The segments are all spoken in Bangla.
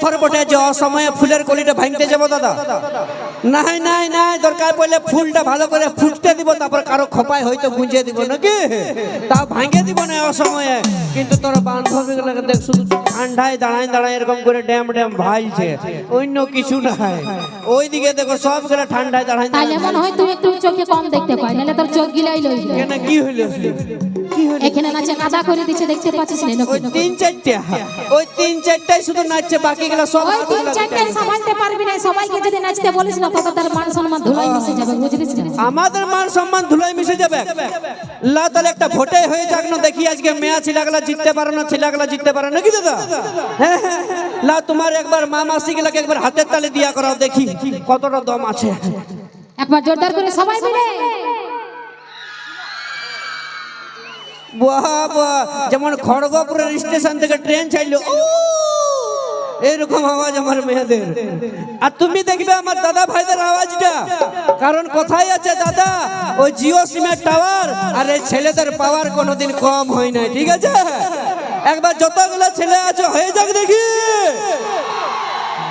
পাথর বটে যে অসময়ে ফুলের কলিটা ভাঙতে যাবো দাদা? নাই নাই নাই, দরকার পড়লে ফুলটা ভালো করে ফুটতে দিব, তারপর কারো খোপায় হয়তো গুঁজে দিব নাকি, তাও ভাঙে দিব না অসময়ে। কিন্তু তোর বান্ধবীগুলোকে দেখ শুধু ঠান্ডায় দাঁড়ায় দাঁড়ায় এরকম করে ড্যাম ড্যাম ভাইছে, অন্য কিছু নাই। ওইদিকে দেখো সবগুলো ঠান্ডায় দাঁড়ায়। তাহলে মনে হয় তুই একটু চোখে কম দেখতে পাই, নাহলে তোর চোখ গিলাই লই। কেন কি হইলো? এখানে নাচে কাদা করে দিচ্ছে, দেখতে পাচ্ছিস না? ওই তিন চারটাই শুধু নাচছে, বাকিগুলো সব ওই তিন চারটাই সামলাতে পারবি না। সবাইকে যদি নাচতে বলিস না তো তার মান সম্মান ধুলাই মিশে যাবে, বুঝলিস না? আমাদের মান সম্মান ধুলাই মিশে যাবে। লা তাহলে একটা ভোটে হয়ে যাক না, দেখি আজকে মেয়া ছিলাগুলা জিততে পারে না, ছিলাগুলা জিততে পারে নাকি দাদা? হ্যাঁ হ্যাঁ, লা তোমার একবার মা মাসিগুলাকে একবার হাতের তালে দিয়া করাও, দেখি কতটা দম আছে। একবার জোরদার করে সবাই মিলে বাহ বাহ, যেমন খড়গপুরের স্টেশন থেকে ট্রেন চাইলো এরকম আওয়াজ আমার মেয়েদের। আর তুমি দেখবে আমার দাদা ভাইদের আওয়াজটা, কারণ কোথায় আছে দাদা? ওই জিও সিমের টাওয়ার, আর এই ছেলেদের পাওয়ার কোনোদিন কম হয় না, ঠিক আছে? একবার যতগুলো ছেলে আছে হয়ে যাক দেখি,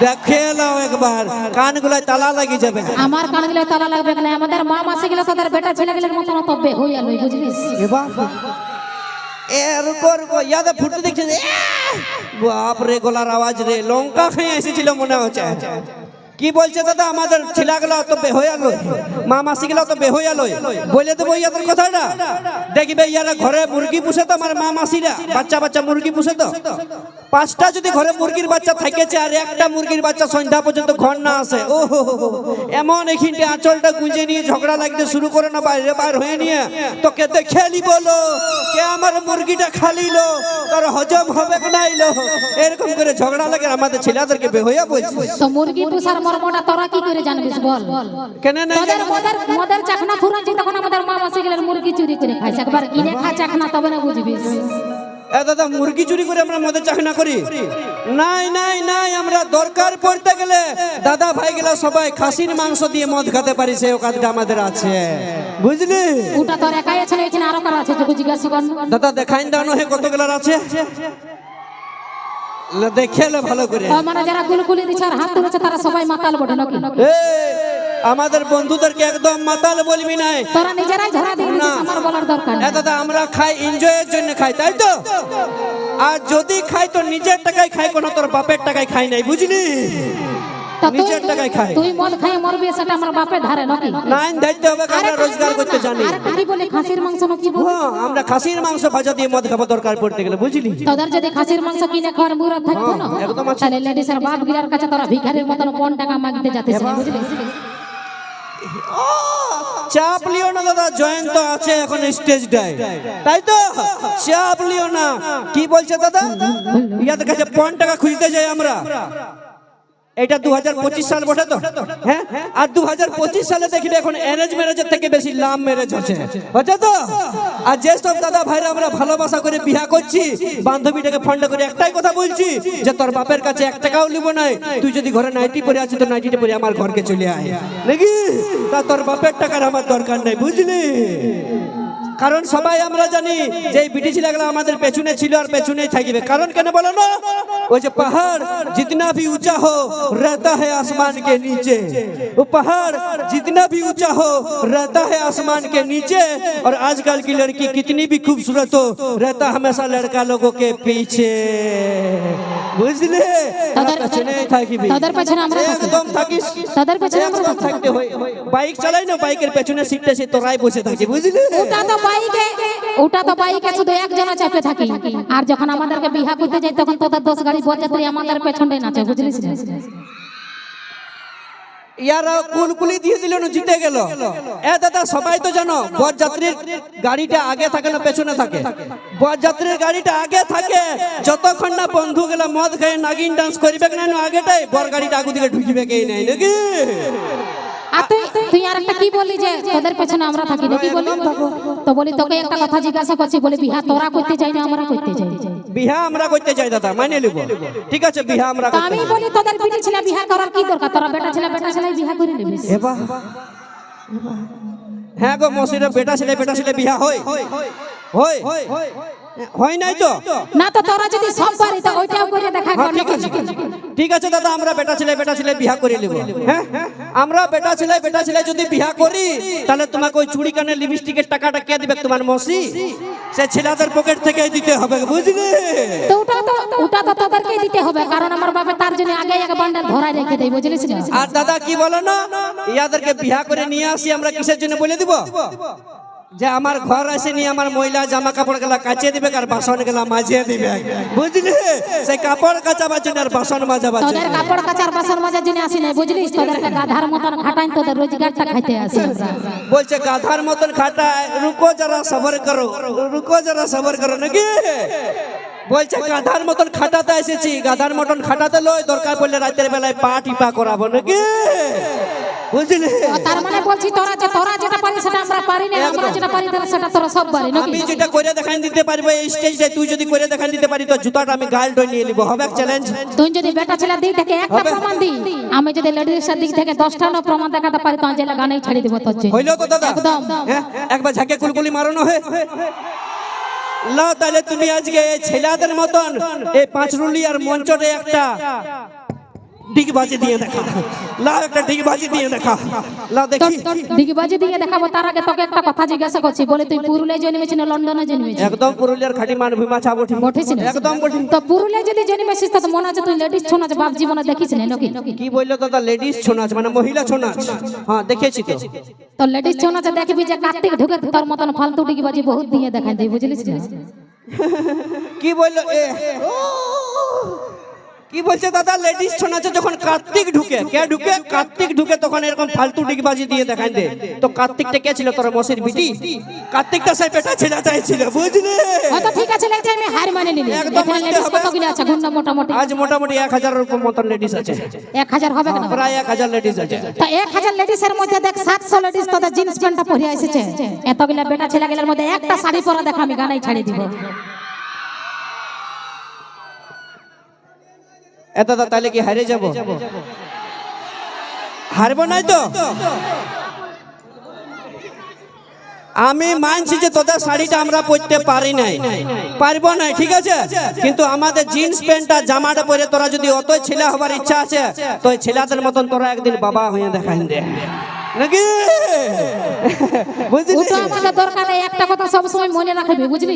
দেখে নাও একবার, কানগুলোয় তালা লাগি যাবে। আমার কানগুলো তালা লাগবে না, আমাদের মা মাসে গেলে তাদের বেটা ছেলেগুলোর মতন তবে হইয়া লই, বুঝলিস? এরপর ইয়াদে ফুটতে দেখছে, বাপ রে, গলার আওয়াজ রে, লঙ্কা খেয়ে এসেছিল মনে হচ্ছে। কি বলছে দাদা? আমাদের ছেলেগুলো তো বেহয়া লই, মা মাসিগুলো তো বেহয়া লই, বলে দেবো ইয়াদের কথাটা। দেখবে ইয়ারা ঘরে মুরগি পুষে তো, আমার মা মাসিরা বাচ্চা বাচ্চা মুরগি পুষে তো, 5টা যদি ঘরে মুরগির বাচ্চা থাকেছে আর একটা মুরগির বাচ্চা সন্ধ্যা পর্যন্ত ঘর না আসে, ও এমন এখানটি আঁচলটা গুঁজে নিয়ে ঝগড়া লাগতে শুরু করে না, বাইরে বার হয়ে নিয়ে তোকে দেখে নি বলো কে আমার মুরগিটা খালিলো, তোর হজম হবে না ইলো, এরকম করে ঝগড়া লাগে। আমাদের ছেলেদেরকে বেহয়া বলছে। তো মুরগি পুষার মর্মটা তোরা কি করে জানবিস বল? কেন না মদের চাখনা ফুরাচ্ছে, তখন আমাদের মা মাসে গেলে মুরগি চুরি করে খাইছে, একবার কিনে খা চাখনা, তবে না বুঝবিস। এ দাদা, মুরগি চুরি করে আমরা মদের চাকনা করি? নাই নাই নাই, আমরা দরকার পড়তে গেলে দাদা ভাই গেলা সবাই খাসির মাংস দিয়ে মদ খেতে পারি, সেই কাজটা আমাদের আছে, বুঝলি? ওটা তোর একাই আছে না, এখানে আরো কারো আছে? তোকে জিজ্ঞাসা কর দাদা, দেখাইন দাও হে কতগুলার আছে, দেখে ভালো করে। মানে যারা গুলগুলি দিচ্ছে আর হাত তুলেছে তারা সবাই মাতাল বটে নাকি? আমাদের বন্ধুদেরকে একদম মাতাল বলবি নাই, তোরা নিজেরাই ধরা দিয়ে দিছিস, আমার বলার দরকার নেই। দাদা, আমরা খাই এনজয়ের জন্য খাই, তাই তো? আর যদি খাই তো নিজের টাকায় খাই, কোনো তোর বাপের টাকায় খাই নাই, বুঝলি? নিজের টাকায় খাই। তুই মদ খাই মরবি, সেটা আমার বাপের ধারে নাকি? নাই, দাইতে হবে, আমরা রোজগার করতে জানি। আরে কি বলে খাসির মাংস নাকি বল? আমরা খাসির মাংস ভাজা দিয়ে মদ খাবো দরকার পড়তে গেলে, বুঝলি? তোদের যদি খাসির মাংস কিনে খাওয়ার মুরাদ থাকতো না, তাহলে লেডিসের বাপ গিরার কাছে তোরা ভিখারির মতন 5 টাকা মাগতে যাতিস না, বুঝলি? চাপ লিও না দাদা, জয়ন্ত আছে এখন স্টেজটায়, তাই তো? চাপ লিও না। কি বলছে দাদা? ইয়াদের কাছে 5 টাকা খুঁজতে যাই আমরা। এটা 2025 সাল বটে তো, হ্যাঁ? আর 2025 সালে দেখবে এখন অ্যারেঞ্জ ম্যারেজের থেকে বেশি লাভ ম্যারেজ হচ্ছে তো। আর যে সব দাদা ভাইরা আমরা ভালোবাসা করে বিয়া করছি, বান্ধবীটাকে ফন্ড করে একটাই কথা বলছি যে তোর বাপের কাছে 1 টাকাও নিব নাই, তুই যদি ঘরে নাইটি পরে আছিস তো নাইটিটা পরে আমার ঘরকে চলে আয় নাকি, তা তোর বাপের টাকার আমার দরকার নাই, বুঝলি? কারণ সবাই আমরা জানি যে এই ব্রিটিশ লাগলা আমাদের পেছনে ছিল আর পেছনেই থাকবে। কারণ কেন বলো না? ওই যে পাহাড় जितना भी ऊंचा हो रहता है आसमान के नीचे, वो पहाड़ जितना भी ऊंचा हो रहता है आसमान के नीचे, और आजकल की लड़की कितनी भी खूबसूरत हो रहता हमेशा लड़का लोगों के पीछे, বুঝলে? পেছনেই থাকবি, তাদের পেছনে আমরা একদম থাকিস, তাদের পেছনে আমরা থাকতে হয়। বাইক চালাই না, বাইকের পেছনে সিটটা সে তোরাই বসে থাকি, বুঝলি? ওটা তো বাইকে শুধু একজনা চেপে থাকি, আর যখন আমাদেরকে বিয়া করতে যাই তখন তোদের 10 গাড়ি বরযাত্রী আমাদের পেছনে নাচে, বুঝলিস? ইয়ারা কুলকুলি দিয়ে দিল না, জিতে গেল। এ দাদা, সবাই তো জানো বরযাত্রীর গাড়িটা আগে থাকে না পেছনে থাকে? বরযাত্রীর গাড়িটা আগে থাকে, যতক্ষণ না বন্ধু গেলা মদ খায় নাগিন ডান্স করবে না আগেটাই বর গাড়িটা আগু দিকে ঢুকিবে কে নাই নাকি? আর তুই আর একটা কি বললি যে তোদের পেছনে আমরা থাকি না, কি বললি? তো বলি তোকে একটা কথা জিজ্ঞাসা করছি, বলি বিয়া তোরা করতে যাই না আমরা করতে যাই? বিয়া আমরা করতে যাই দাদা, মানে নিব, ঠিক আছে? বিয়া আমরা করতে। আমি বলি তোদের বিটি ছেলে বিয়া করার কি দরকার? তোরা বেটা ছেলে বিয়া করে নিবি। হ্যাঁ গো মসিরা, বেটা ছেলে বিয়া হয়, হয় নাই তো? না তো তোরা যদি সব পারি তো ওইটাও করে দেখা হ্যাঁ, ঠিক আছে ঠিক আছে দাদা, আমরা বেটা ছেলে বিয়া করে নেব। হ্যাঁ, আমরা বেটা ছেলে যদি বিয়া করি তাহলে তোমাকে ওই চুড়ি কানের লিপস্টিকের টাকাটা কে দিবে? তোমার মসি, সে ছেলেদের পকেট থেকে দিতে হবে, বুঝলে? তো ওটা তো তোদেরকে দিতে হবে, কারণ আমার বাবা তার জন্য আগে এক বান্ডাল ধরাই রেখে দেয়, বুঝলিস না? আর দাদা কি বলো না, ইয়াদেরকে বিয়া করে নিয়ে আসি আমরা কিসের জন্য বলে দিব? যে আমার ঘর আসে নিয়ে আমার মহিলা জামা কাপড় গুলা কাচিয়ে দিবে আর বাসন গুলা মাজিয়ে দিবে, বুঝলি? সেই কাপড় কাচাবার জন্য আর বাসন মাজাবার জন্য। তোদের কাপড় কাচার বাসন মাজার জন্য আসি না, বুঝলিস? তোদেরকে গাধার মতন খাটাই তোদের রোজগারটা খাইতে আসি। বলছে গাধার মতন খাটায়, রুকো যারা সবর করো নাকি? বলছে গাধার মতন খাটাতে এসেছি, গাধার মতন খাটাতে লয়, দরকার পড়লে রাতের বেলায় পা টিপা করাবো নাকি, বুঝলি? তার মানে বলছি তোরা যেটা পারিস সেটা আমরা পারি না, আমরা যেটা পারি সেটা তোরা সব পারি নাকি? আমি যেটা করে দেখান দিতে পারবো এই স্টেজে, তুই যদি করে দেখান দিতে পারি তো জুতাটা আমি গাল ধরে নিয়ে নিব, হবে চ্যালেঞ্জ? তুই যদি বেটা ছেলের দিক থেকে একটা প্রমাণ দি, আমি যদি লেডিসের দিক থেকে 10টা প্রমাণ দেখাতে পারি তো আজেলা গানেই ছাড়ি দিব তোর জন্য। হইলো তো দাদা? একদম। হ্যাঁ, একবার ঝাঁকে কুলকুলি মারানো হয়। লাও তাহলে তুমি আজকে এই ছেলেদের মতন এই পাঁচরুলি আর মঞ্চতে একটা ডিগবাজি দিয়ে দেখা। লাও একটা ডিগবাজি দিয়ে দেখা, লাও দেখি। ডিগবাজি দিয়ে দেখাবো, তার আগে তোকে একটা কথা জিজ্ঞাসা করছি, বলে তুই পুরুলিয়ায় জন্মেছিস না লন্ডনে জন্মেছিস? একদম পুরুলিয়ার খাঁটি মানভূমা ছাবো, ঠিক বটেছিস না? একদম বটি। তো পুরুলিয়ায় যদি জন্মেছিস তো মনে হচ্ছে তুই লেডিস ছৌ নাচ বাপ জীবনে দেখিস না নাকি? কি বললো দাদা? লেডিস ছৌ নাচ মানে মহিলা ছৌ নাচ? হ্যাঁ দেখেছি তো। তো লেডিস ছৌ নাচে দেখবি যে কার্তিক ঢুকে তোর মতন ফালতু ডিগবাজি বহুত দিয়ে দেখাই দেয়, বুঝলিস না? কি বললো কি বলছে দাদা? লেডিস ছৌ নাচে যখন কার্তিক ঢুকে, কে ঢুকে? কার্তিক ঢুকে, তখন এরকম ফালতু ডিগবাজি দিয়ে দেখাই দে। তো কার্তিকটা কে ছিল? তোর মসির বিটি? কার্তিকটা সেই পেটা ছেলেটাই ছিল, বুঝলি? হয়তো ঠিক আছে, লাগছে আমি হার মানে নিলি। একদম এখানে মানতে লেডিস হবে। কতগুলো আছে গুন্ডা মোটামুটি? আজ মোটামুটি 1000-এর মতন লেডিস আছে। 1000 হবে না? প্রায় 1000 লেডিস আছে। তো 1000 লেডিসের মধ্যে দেখ 700 লেডিস তোদের জিন্স প্যান্টটা পরে এসেছে। এতগুলা বেটা ছেলেগুলোর মধ্যে একটা শাড়ি পরা দেখা আমি গানাই ছাড়ি দিব। দাদা তাহলে কি হারে যাব? হারবো নাই তো? আমি মানছি যে তোদের শাড়িটা আমরা পরতে পারবো না, ঠিক আছে, কিন্তু আমাদের জিন্স প্যান্টটা জামাটা পরে তোরা যদি অতই ছেলে হবার ইচ্ছা আছে তো ওই ছেলেদের মতন তোরা একদিন বাবা হয়ে দেখাই দে নাকি, বুঝলি? ওটা আমাদের দরকার নেই, একটা কথা সব সময় মনে রাখবি, বুঝলি?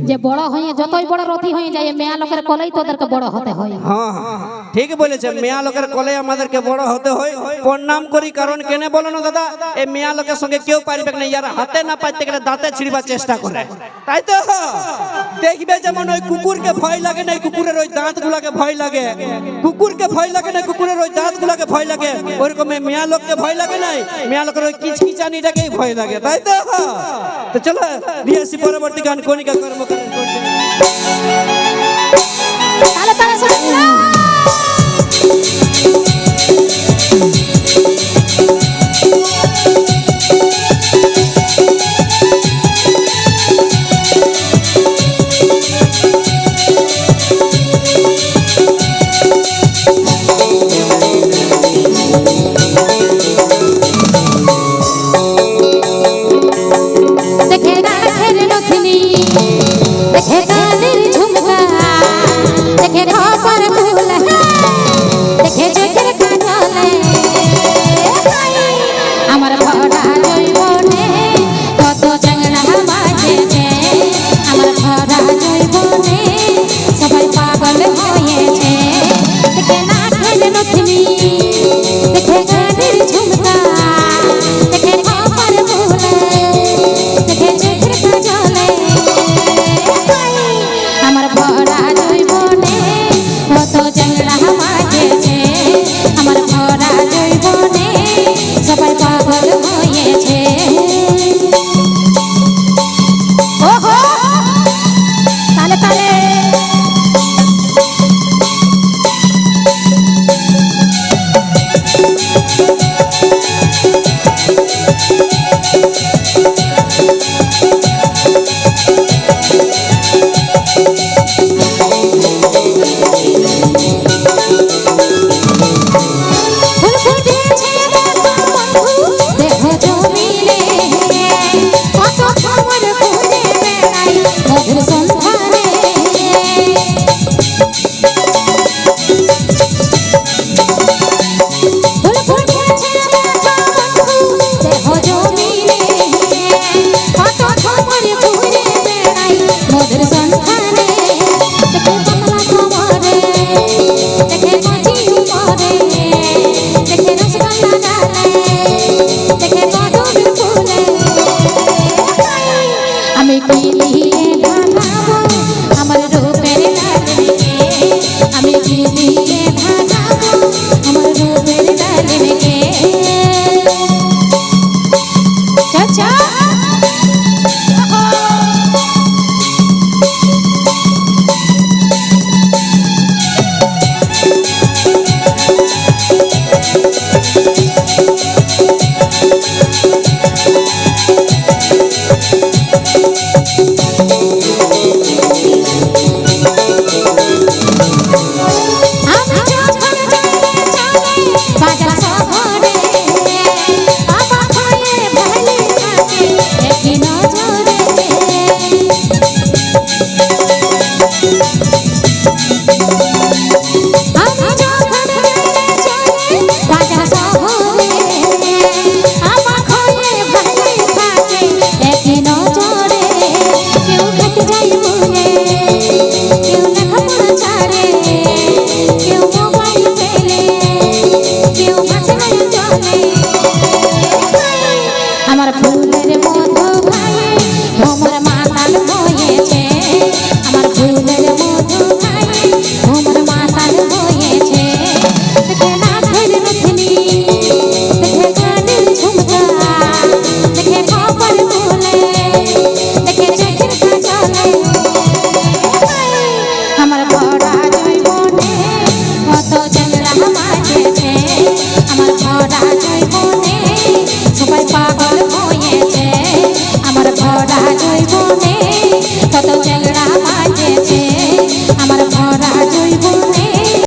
যে বড় হয়ে যতই বড় রথি হয়ে যায় মেয়া লোকের কোলেই তোদেরকে বড় হতে হয়। হ্যাঁ ঠিক বলেছে, মেয়া লোকের কোলে আমাদেরকে বড় হতে হয়। প্রণাম করি, কারণ কেন বলো না দাদা? এই মেয়া লোকের সঙ্গে কেউ পারবে না, ইয়ার হাতে না পাইতে গেলে দাঁতে ছিড়বার চেষ্টা করে, তাই তো? দেখবে যেমন ওই কুকুরকে ভয় লাগে না, কুকুরের ওই দাঁত গুলাকে ভয় লাগে, কুকুরকে ভয় লাগে না, কুকুরের ওই দাঁত গুলাকে ভয় লাগে, ওইরকম মেয়া লোককে ভয় লাগে না, মেয়া লোকের ওই কিচকিচানিটাকেই ভয় লাগে, তাই তো? তো চলো নিয়ে আসি পরবর্তী গান, কণিকা কর্মকার। তাহলে